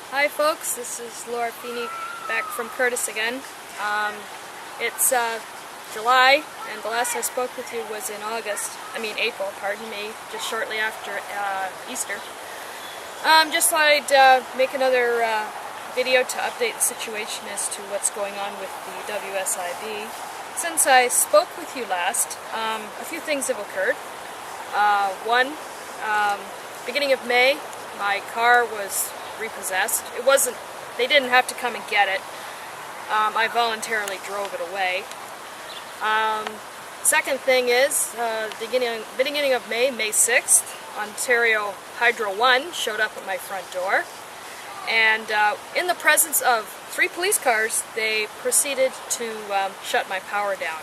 Hi folks, this is Feeney back from Curtis again. It's July, and the last I spoke with you was in April, pardon me, just shortly after Easter. Just thought I'd make another video to update the situation as to what's going on with the WSIB. Since I spoke with you last, a few things have occurred. One, beginning of May, my car was repossessed. They didn't have to come and get it. I voluntarily drove it away. Second thing is, beginning of May 6th, Ontario Hydro 1 showed up at my front door. And in the presence of 3 police cars, they proceeded to shut my power down.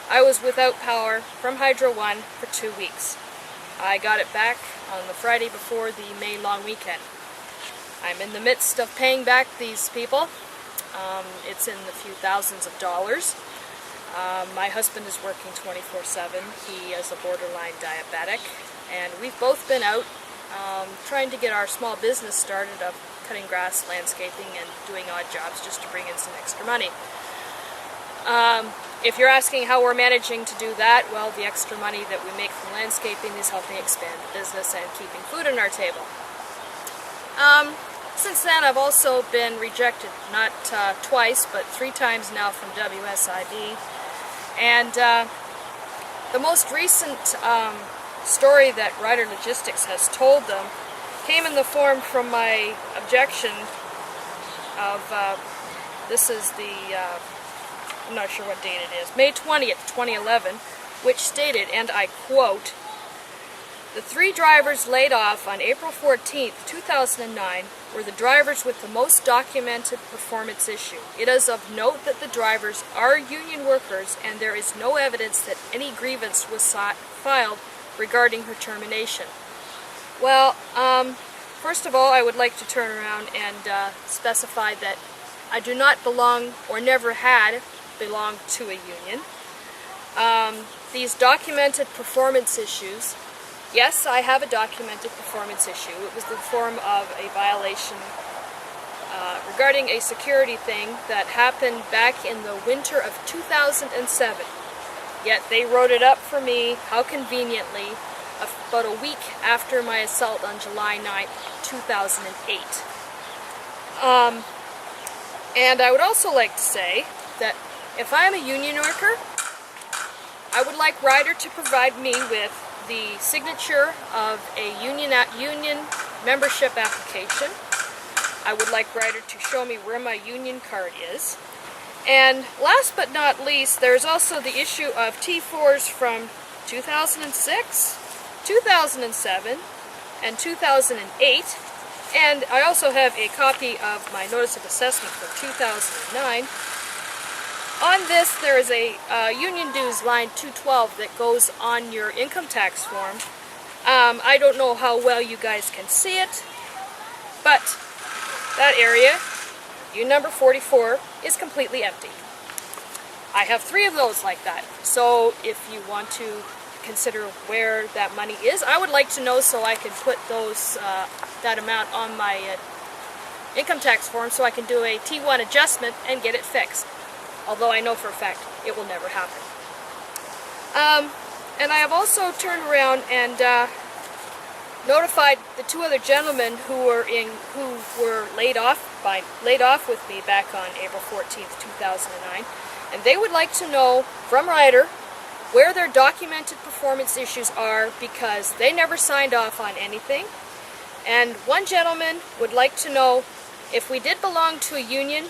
I was without power from Hydro 1 for 2 weeks. I got it back on the Friday before the May long weekend. I'm in the midst of paying back these people. It's in the few thousands of dollars. My husband is working 24/7. He is a borderline diabetic, and we've both been out trying to get our small business started of cutting grass, landscaping, and doing odd jobs just to bring in some extra money. If you're asking how we're managing to do that, well, the extra money that we make from landscaping is helping expand the business and keeping food on our table. Since then, I've also been rejected, not twice, but 3 times now from WSIB. And the most recent story that Rider Logistics has told them came in the form from my objection of, this is the, I'm not sure what date it is, May 20th, 2011, which stated, and I quote, "The 3 drivers laid off on April 14th, 2009 were the drivers with the most documented performance issue. It is of note that the drivers are union workers, and there is no evidence that any grievance was filed regarding her termination." Well, first of all, I would like to turn around and specify that I do not belong, or never had belonged to a union. These documented performance issues, yes, I have a documented performance issue. It was the form of a violation regarding a security thing that happened back in the winter of 2007. Yet they wrote it up for me, how conveniently, about a week after my assault on July 9th, 2008. And I would also like to say that if I am a union worker, I would like Ryder to provide me with the signature of a union membership application. I would like Ryder to show me where my union card is. And last but not least, there's also the issue of T4s from 2006, 2007, and 2008. And I also have a copy of my notice of assessment for 2009. On this, there is a union dues line 212 that goes on your income tax form. I don't know how well you guys can see it, but that area, union number 44, is completely empty. I have 3 of those like that. So if you want to consider where that money is, I would like to know so I can put those that amount on my income tax form so I can do a T1 adjustment and get it fixed. Although I know for a fact it will never happen. And I have also turned around and notified the 2 other gentlemen who were laid off with me back on April 14th, 2009, and they would like to know from Ryder where their documented performance issues are, because they never signed off on anything. And one gentleman would like to know if we did belong to a union,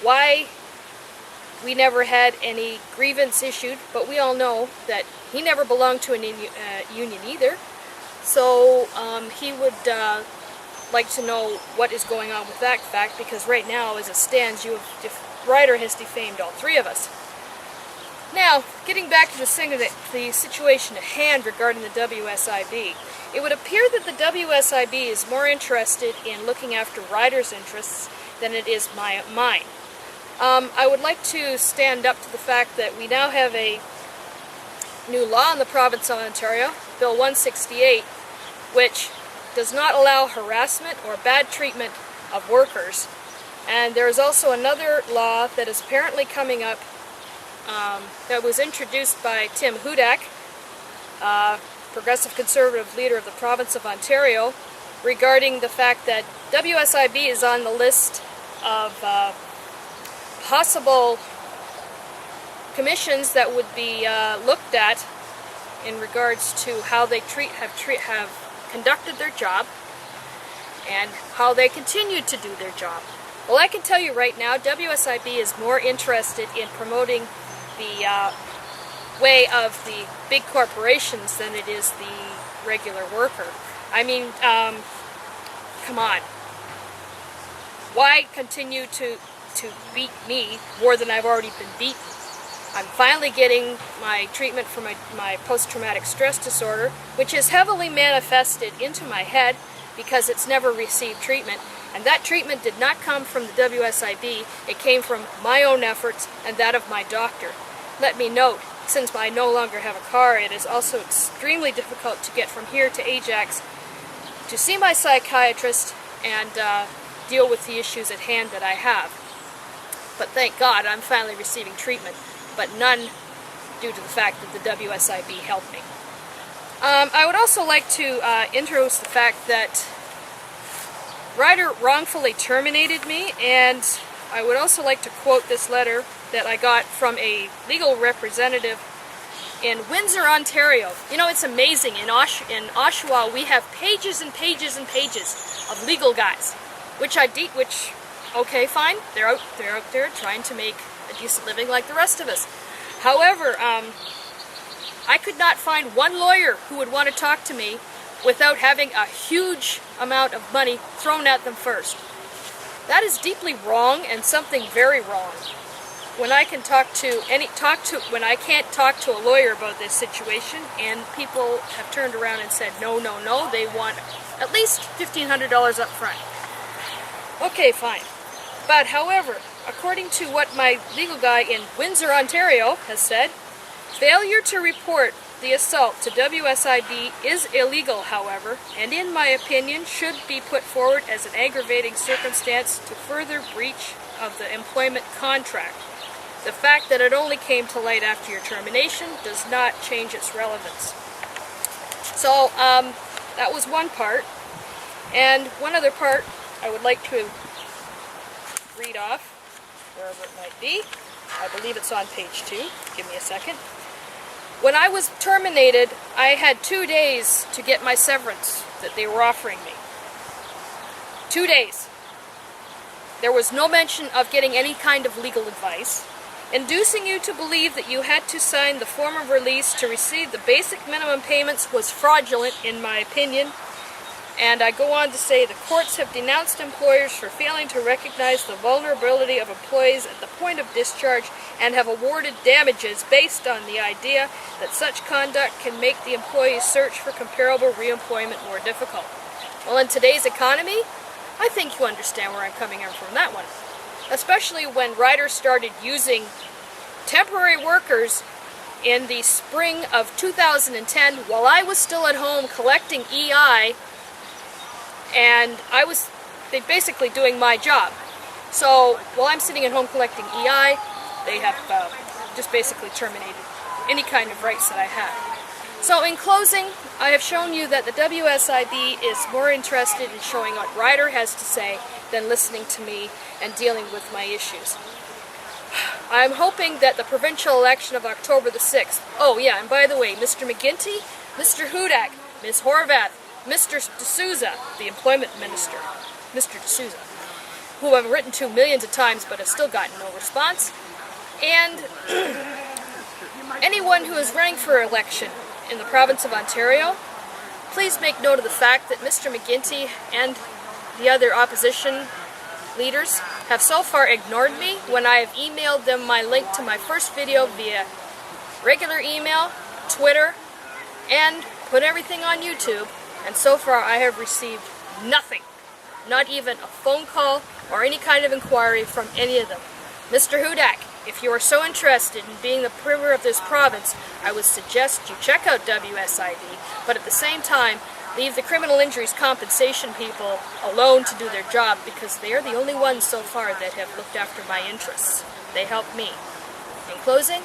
why we never had any grievance issued, but we all know that he never belonged to a union either. So he would like to know what is going on with that fact, because right now, as it stands, Ryder has defamed all 3 of us. Now, getting back to the situation at hand regarding the WSIB, it would appear that the WSIB is more interested in looking after Ryder's interests than it is mine. I would like to stand up to the fact that we now have a new law in the province of Ontario, Bill 168, which does not allow harassment or bad treatment of workers. And there's also another law that is apparently coming up that was introduced by Tim Hudak, Progressive Conservative leader of the province of Ontario, regarding the fact that WSIB is on the list of possible commissions that would be looked at in regards to how they have conducted their job and how they continue to do their job. Well, I can tell you right now, WSIB is more interested in promoting the way of the big corporations than it is the regular worker. I mean, come on. Why continue to beat me more than I've already been beaten? I'm finally getting my treatment for my post-traumatic stress disorder, which is heavily manifested into my head because it's never received treatment. And that treatment did not come from the WSIB, it came from my own efforts and that of my doctor. Let me note, since I no longer have a car, it is also extremely difficult to get from here to Ajax to see my psychiatrist and deal with the issues at hand that I have. But thank God I'm finally receiving treatment, but none due to the fact that the WSIB helped me. I would also like to introduce the fact that Ryder wrongfully terminated me, and I would also like to quote this letter that I got from a legal representative in Windsor, Ontario. You know, it's amazing. In Oshawa, we have pages and pages and pages of legal guys, okay, fine, they're out there trying to make a decent living like the rest of us. However, I could not find one lawyer who would want to talk to me without having a huge amount of money thrown at them first. That is deeply wrong and something very wrong. When I can't talk to a lawyer about this situation, and people have turned around and said no, they want at least $1,500 up front. Okay, fine. But however, according to what my legal guy in Windsor, Ontario has said, failure to report the assault to WSIB is illegal, however, and in my opinion should be put forward as an aggravating circumstance to further breach of the employment contract. The fact that it only came to light after your termination does not change its relevance. So, that was one part. And one other part I would like to read off, wherever it might be. I believe it's on page 2. Give me a second. When I was terminated, I had 2 days to get my severance that they were offering me. 2 days. There was no mention of getting any kind of legal advice. Inducing you to believe that you had to sign the form of release to receive the basic minimum payments was fraudulent, in my opinion. And I go on to say the courts have denounced employers for failing to recognize the vulnerability of employees at the point of discharge and have awarded damages based on the idea that such conduct can make the employee's search for comparable reemployment more difficult. Well, in today's economy, I think you understand where I'm coming from that one. Especially when Ryder started using temporary workers in the spring of 2010 while I was still at home collecting EI, and they basically doing my job. So while I'm sitting at home collecting EI, they have just basically terminated any kind of rights that I had. So in closing, I have shown you that the WSIB is more interested in showing what Ryder has to say than listening to me and dealing with my issues. I'm hoping that the provincial election of October the 6th, oh yeah, and by the way, Mr. McGuinty, Mr. Hudak, Ms. Horvath, Mr. D'Souza, the employment minister, Mr. D'Souza, who I've written to millions of times but have still gotten no response, and anyone who is running for election in the province of Ontario, please make note of the fact that Mr. McGuinty and the other opposition leaders have so far ignored me when I have emailed them my link to my first video via regular email, Twitter, and put everything on YouTube. And so far I have received nothing, not even a phone call or any kind of inquiry from any of them. Mr. Hudak, if you are so interested in being the premier of this province, I would suggest you check out WSIB, but at the same time, leave the criminal injuries compensation people alone to do their job, because they are the only ones so far that have looked after my interests. They helped me. In closing,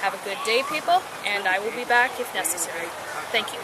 have a good day, people, and I will be back if necessary. Thank you.